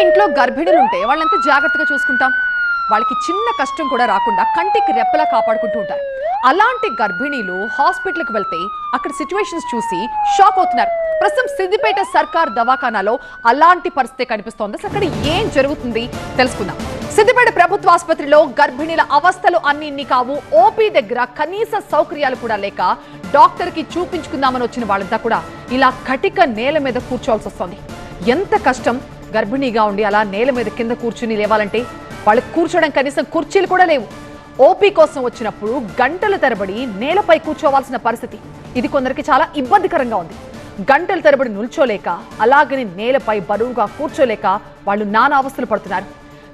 ఇంట్లో గర్భిణులు ఉంటే వాళ్ళంతా జాగ్రత్తగా చూసుకుంటాం. వాళ్ళకి చిన్న కష్టం కూడా రాకుండా కంటికి రెప్పలా కాపాడుకుంటూ ఉంటారు. అలాంటి గర్భిణీలు హాస్పిటల్కి వెళ్తే అక్కడ సిచ్యువేషన్స్ చూసి షాక్ అవుతున్నారు. ప్రస్తుతం సిద్దిపేట సర్కార్ దవాఖానాలో అలాంటి పరిస్థితి కనిపిస్తోంది. అక్కడ ఏం జరుగుతుంది తెలుసుకుందాం. సిద్దిపేట ప్రభుత్వ ఆసుపత్రిలో గర్భిణీల అవస్థలు అన్ని కావు. ఓపీ దగ్గర కనీస సౌకర్యాలు కూడా లేక డాక్టర్ కి చూపించుకుందామని వచ్చిన వాళ్ళంతా కూడా ఇలా కటిక నేల మీద కూర్చోవాల్సి వస్తోంది. ఎంత కష్టం గర్భిణీగా ఉండి అలా నేల మీద కింద కూర్చుని లేవాలంటే. వాళ్ళకి కూర్చోవడం కనీసం కుర్చీలు కూడా లేవు. ఓపీ కోసం వచ్చినప్పుడు గంటల తరబడి నేలపై కూర్చోవాల్సిన పరిస్థితి. ఇది కొందరికి చాలా ఇబ్బందికరంగా ఉంది. గంటల తరబడి నిల్చోలేక అలాగని నేలపై బరువుగా కూర్చోలేక వాళ్ళు నానా అవస్థలు పడుతున్నారు.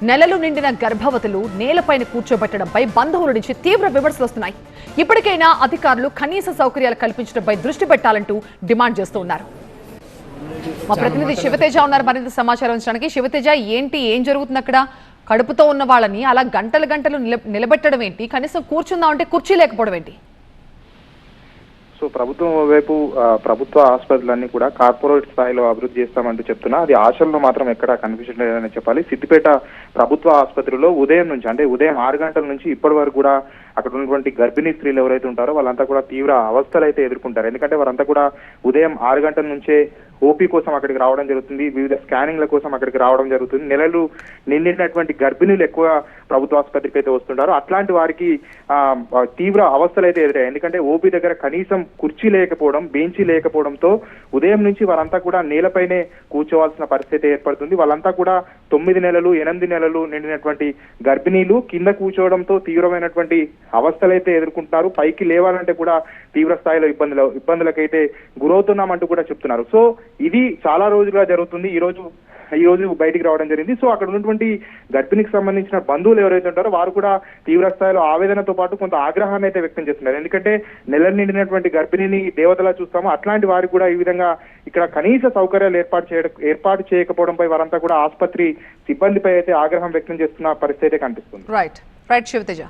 నెలలు నిండిన గర్భవతులు నేలపైన కూర్చోబెట్టడంపై బంధువుల నుంచి తీవ్ర విమర్శలు వస్తున్నాయి. ఇప్పటికైనా అధికారులు కనీస సౌకర్యాలు కల్పించడంపై దృష్టి పెట్టాలంటూ డిమాండ్ చేస్తూ ఉన్నారు. మా ప్రతినిధి శివతేజ ఉన్నారు మరింత సమాచారం ఇచ్చడానికి. శివతేజ, ఏం జరుగుతుంది అక్కడ? కడుపుతో ఉన్న వాళ్ళని అలా గంటలు నిలబెట్టడం ఏంటి? కనీసం కూర్చుందాం అంటే కుర్చీ లేకపోవడం ఏంటి? సో ప్రభుత్వం వైపు ప్రభుత్వ ఆసుపత్రులన్నీ కూడా కార్పొరేట్ స్థాయిలో అభివృద్ధి చేస్తామంటూ చెప్తున్నా అది ఆశల్లో మాత్రం ఎక్కడా కనిపించడం లేదని చెప్పాలి. సిద్దిపేట ప్రభుత్వ ఆసుపత్రిలో ఉదయం నుంచి అంటే ఉదయం 6 గంటల నుంచి ఇప్పటి వరకు కూడా అక్కడ ఉన్నటువంటి గర్భిణీ స్త్రీలు ఎవరైతే ఉంటారో వాళ్ళంతా కూడా తీవ్ర అవస్థలు అయితే ఎదుర్కొంటారు. ఎందుకంటే వారంతా కూడా ఉదయం 6 గంటల నుంచే ఓపీ కోసం అక్కడికి రావడం జరుగుతుంది. వివిధ స్కానింగ్ల కోసం అక్కడికి రావడం జరుగుతుంది. నెలలు నిండినటువంటి గర్భిణులు ఎక్కువ ప్రభుత్వ ఆసుపత్రికి అయితే వస్తుంటారు. అట్లాంటి వారికి తీవ్ర అవస్థలు అయితే ఎదురయ్యాయి. ఎందుకంటే ఓపీ దగ్గర కనీసం కుర్చీ లేకపోవడం, బెంచీ లేకపోవడంతో ఉదయం నుంచి వారంతా కూడా నేలపైనే కూర్చోవాల్సిన పరిస్థితి ఏర్పడుతుంది. వాళ్ళంతా కూడా 9 నెలలు 8 నెలలు నిండినటువంటి గర్భిణీలు కింద కూర్చోవడంతో తీవ్రమైనటువంటి అవస్థలైతే ఎదుర్కొంటున్నారు. పైకి లేవాలంటే కూడా తీవ్ర స్థాయిలో ఇబ్బందులకైతే గురవుతున్నామంటూ కూడా చెప్తున్నారు. సో ఇది చాలా రోజులుగా జరుగుతుంది. ఈ రోజు బయటికి రావడం జరిగింది. సో అక్కడ ఉన్నటువంటి గర్భిణికి సంబంధించిన బంధువులు ఎవరైతే ఉంటారో వారు కూడా తీవ్ర స్థాయిలో ఆవేదనతో పాటు కొంత ఆగ్రహాన్ని అయితే వ్యక్తం చేస్తున్నారు. ఎందుకంటే నెలలు నిండినటువంటి గర్భిణిని దేవతలా చూస్తామో అట్లాంటి వారికి కూడా ఈ విధంగా ఇక్కడ కనీస సౌకర్యాలు ఏర్పాటు చేయకపోవడంపై వారంతా కూడా ఆసుపత్రి సిబ్బందిపై అయితే ఆగ్రహం వ్యక్తం చేస్తున్న పరిస్థితి అయితే కనిపిస్తుంది. రైట్ శివతేజ.